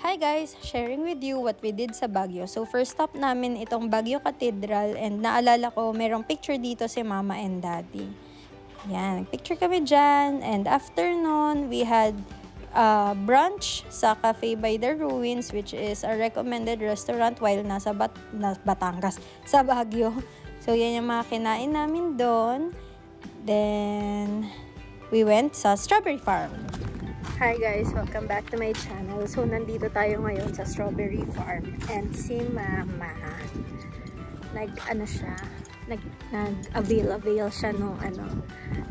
Hi guys! Sharing with you what we did sa Baguio. So first stop namin itong Baguio Cathedral and naalala ko merong picture dito si Mama and Daddy. Yan, picture kami dyan and after nun we had brunch sa Cafe by the Ruins which is a recommended restaurant while nasa Batangas, sa Baguio. So yan yung mga kinain namin doon. Then we went sa Strawberry Farm. Hi guys! Welcome back to my channel. So, nandito tayo ngayon sa Strawberry Farm. And si Mama, nag-avail siya nung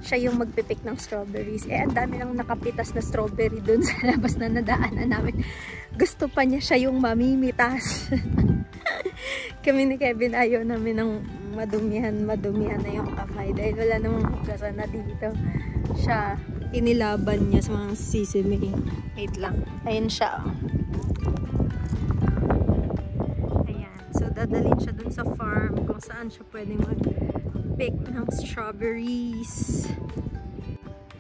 siya yung magpipick ng strawberries. Eh, ang dami nang nakapitas na strawberry dun sa labas na nadaanan namin. Gusto pa niya siya yung mamimitas. Kami ni Kevin ayaw namin ng madumihan na yung kamay. Dahil wala namang hugasan na dito. Siya, inilaban niya sa mga sisig. Wait lang. Ayan siya. Ayan. So, dadalhin siya dun sa farm kung saan siya pwedeng mag-pick ng strawberries.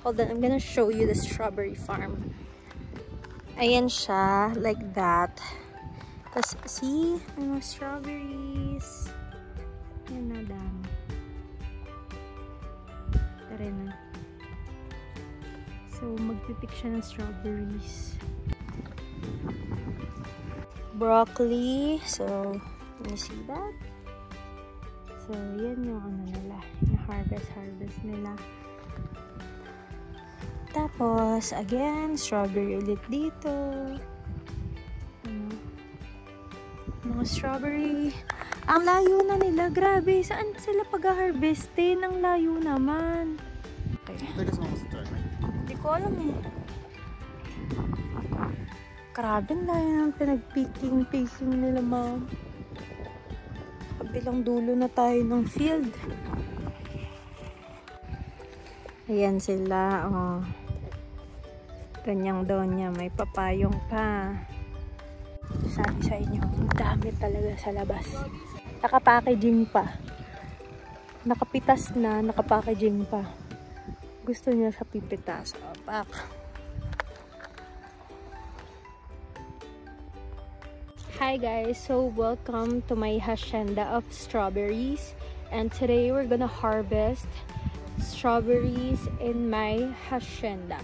Hold on. I'm gonna show you the strawberry farm. Ayan siya. Like that. Tapos, see? May mga strawberries. Ayan na dami. Tara na. So, magpipick siya ng strawberries. Broccoli. So, can you see that? So, yan yung nila. Yung harvest nila. Tapos, again, strawberry ulit dito. Mga strawberry. Ang layo na nila. Grabe. Saan sila pag-harvestin? Ang layo naman. Okay. Hindi ko alam eh. Grabe na yung pinag-picking nila, ma'am. Kabilang dulo na tayo ng field. Ayan sila, oh. Ganyang donya, may papayong pa. Sabi sa inyo, ang dami talaga sa labas. Nakapackaging pa. Nakapitas na, nakapackaging pa. Gusto niya sa pipitas. Opak. Hi guys, so welcome to my hacienda of strawberries. And today we're gonna harvest strawberries in my hacienda.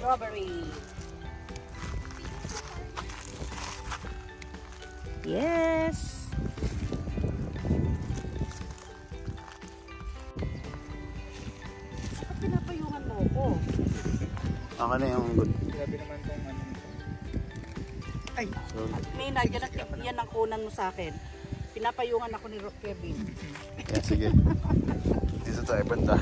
Strawberry. Yes. Bakit pinapayungan mo ko? Ako na yung good. Grabe naman tong ano. Ay, may yan ang kunan mo sa akin. Pinapayungan ako ni Kevin. Yeah, sige. Dito tayo banda.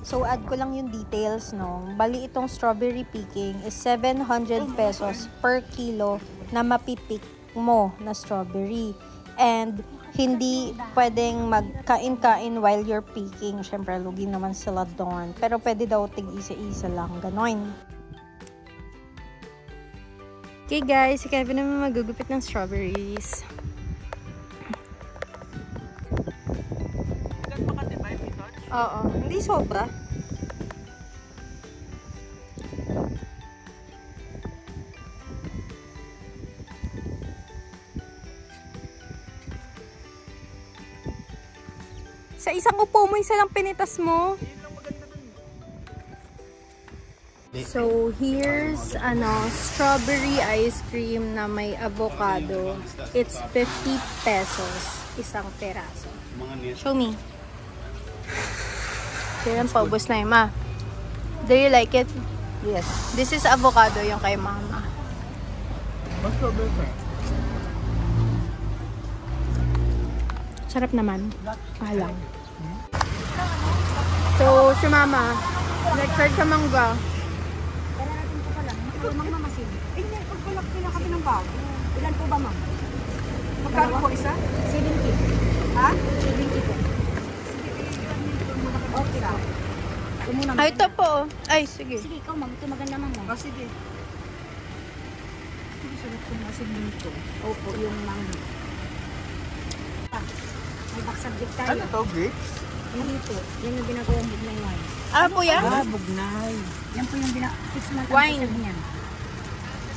So, add ko lang yung details, no? Bali, itong strawberry picking is 700 pesos per kilo na mapipick mo na strawberry. And, hindi pwedeng magkain-kain while you're picking. Siyempre, lugi naman sila doon. Pero pwede daw tig-isa-isa lang. Ganon. Okay guys, si Kevin naman magugupit ng strawberries. Oo, hindi sobra. Sa isang upo mo, isa lang pinitas mo. So, here's strawberry ice cream na may avocado. It's 50 pesos. Isang peraso. Show me. Kailan paubos na yun, ma? Do you like it? Yes. This is avocado yung kay mama. Mas strawberry. Sarap naman. Palang. So, si Mama, nag-search sa mangga. Ikaw, Mang Mamasin. Hindi, pagbalak nila kami ng bago. Ilan po ba, Ma'am? Magkano po isa? 70. Ha? 70 po. Okay lang. Ay, ito po. Ay, sige. Sige, ikaw ma'am. Ito maganda ma'am. Oh, sige. Sarap po masin dito. Opo, yung mango. May back subject tayo. Ano to, grapes? Yan dito. Yan yung ginagawang bugnay wine. Ah, po yan? Ah, bugnay. Yan po yung 6 months Wine. ang niyan.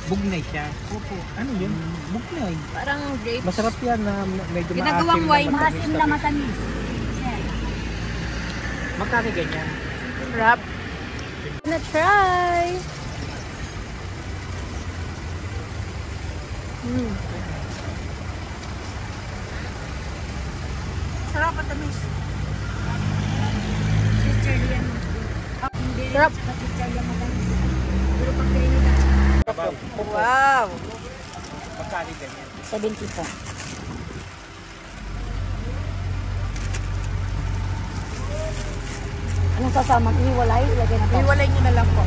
Bugnay siya. Opo. Ano yun? Bugnay. Parang grapes. Masarap yan na medyo Ginagawang maasim wine. na matamis. Maasim na matamis. Yan. Magkano ganyan? Wrap. Gonna try. Sarap at tamis. Si Charlie yan. Hindi rin Sarap. sa si Charlie ang matamis. Pero pag kainin na, Wow! Magkano ganyan? 70 po. Anong sasama? Iwalay? Ilagay na po. Iwalay nyo na lang po.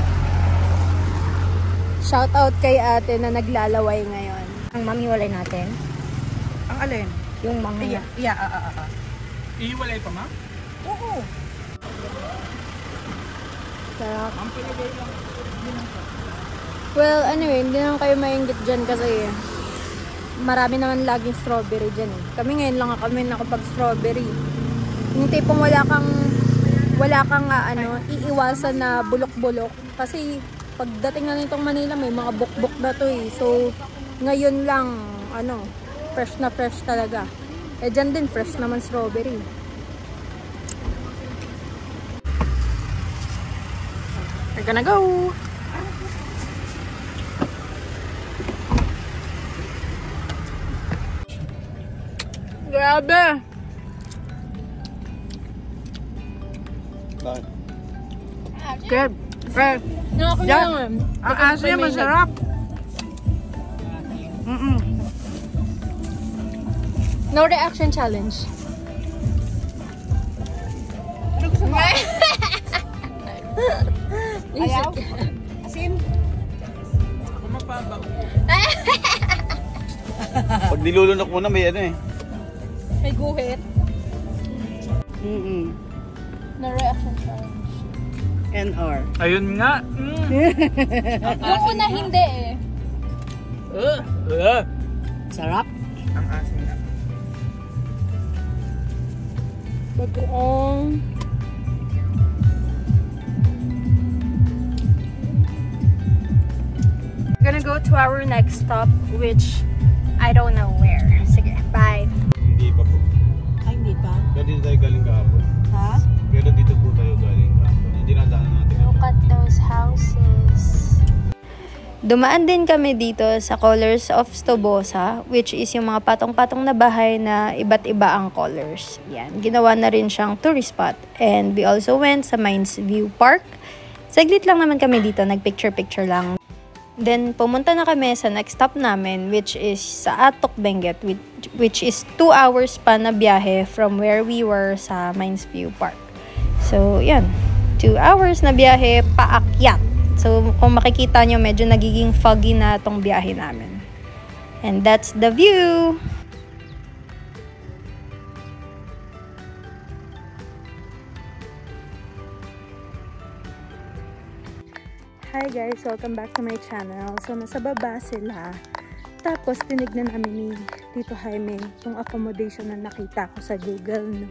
Shout out kay ate na naglalaway ngayon. Ang mamiwalay natin. Ang alin? Yung mga Iiwalay pa, ma? Oo. Sarap. Well, anyway, hindi naman kayo maingit dyan kasi marami naman laging strawberry dyan eh. Kami ngayon lang kami nakapag-strawberry. Yung tipong wala kang iiwasan na bulok-bulok. Kasi pagdating na nitong Manila, may mga bukbok na to eh. So, ngayon lang, fresh na fresh talaga. Eh, dyan din, fresh naman strawberry. We're gonna go! Grabe! Bakit? Good. Good. Nakakaya Ang aso yan, masarap. No reaction challenge. Ano gusto mo? Ayaw? Asin? Ako mapabaw. Pag nilulunok mo na, may ano eh. May guhit. No reaction challenge. NR. Ayun nga. Yung una hindi eh. Sarap. Ang asin na. Bagoong. We're gonna go to our next stop, which I don't know where. Sige, bye. Hindi pa po. Ay, hindi pa. Kaya dito tayo galing kahapon. Ha? Pero dito po tayo galing kahapon. Hindi nadaanan natin. Look at those houses. Dumaan din kami dito sa Colors of Stobosa, which is yung mga patong-patong na bahay na iba't iba ang colors. Yan, ginawa na rin siyang tourist spot. And we also went sa Mines View Park. Saglit lang naman kami dito, nagpicture-picture lang. Then, pumunta na kami sa next stop namin, which is sa Atok Benguet, which is 2 hours pa na biyahe from where we were sa Mines View Park. So, yan. 2 hours na biyahe paakyat. So, kung makikita nyo, medyo nagiging foggy na tong biyahe namin. And that's the view! Hi guys! Welcome back to my channel. So, nasa baba sila. Tapos, tinignan namin ni Tito Jaime yung accommodation na nakita ko sa Google. No?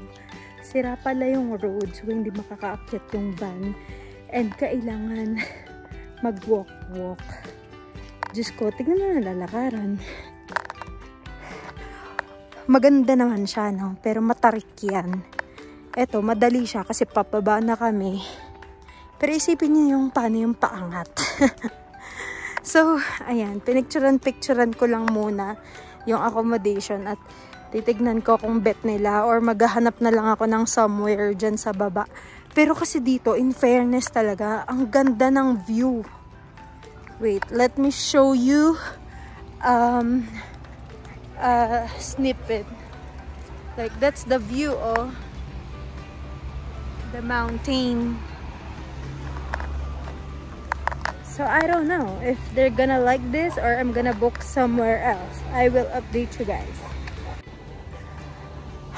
Sira pala yung road, so hindi makakaakyat yung van. And kailangan mag-walk-walk. Diyos ko, tignan na lalakaran. Maganda naman siya, no? Pero matarik yan. Eto, madali siya kasi papaba na kami. Pero isipin niyo yung paano yung paangat. So, ayan. Pinicturan ko lang muna yung accommodation at titignan ko kung bet nila or maghahanap na lang ako ng somewhere dyan sa baba. Pero kasi dito, in fairness talaga, ang ganda ng view. Wait, let me show you snippet. Like, that's the view, oh. The mountain. So, I don't know if they're gonna like this or I'm gonna book somewhere else. I will update you guys.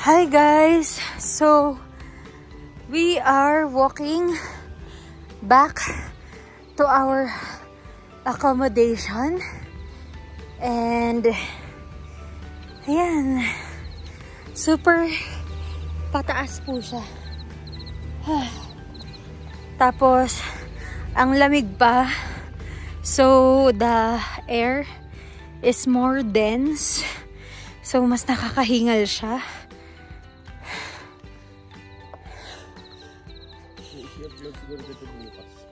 Hi guys! So, we are walking back to our accommodation. And, ayan. Super pataas po siya. Tapos, ang lamig pa. So, the air is more dense. So, mas nakakahingal siya.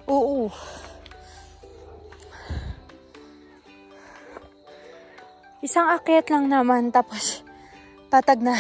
Oo. Isang akyat lang naman, tapos patag na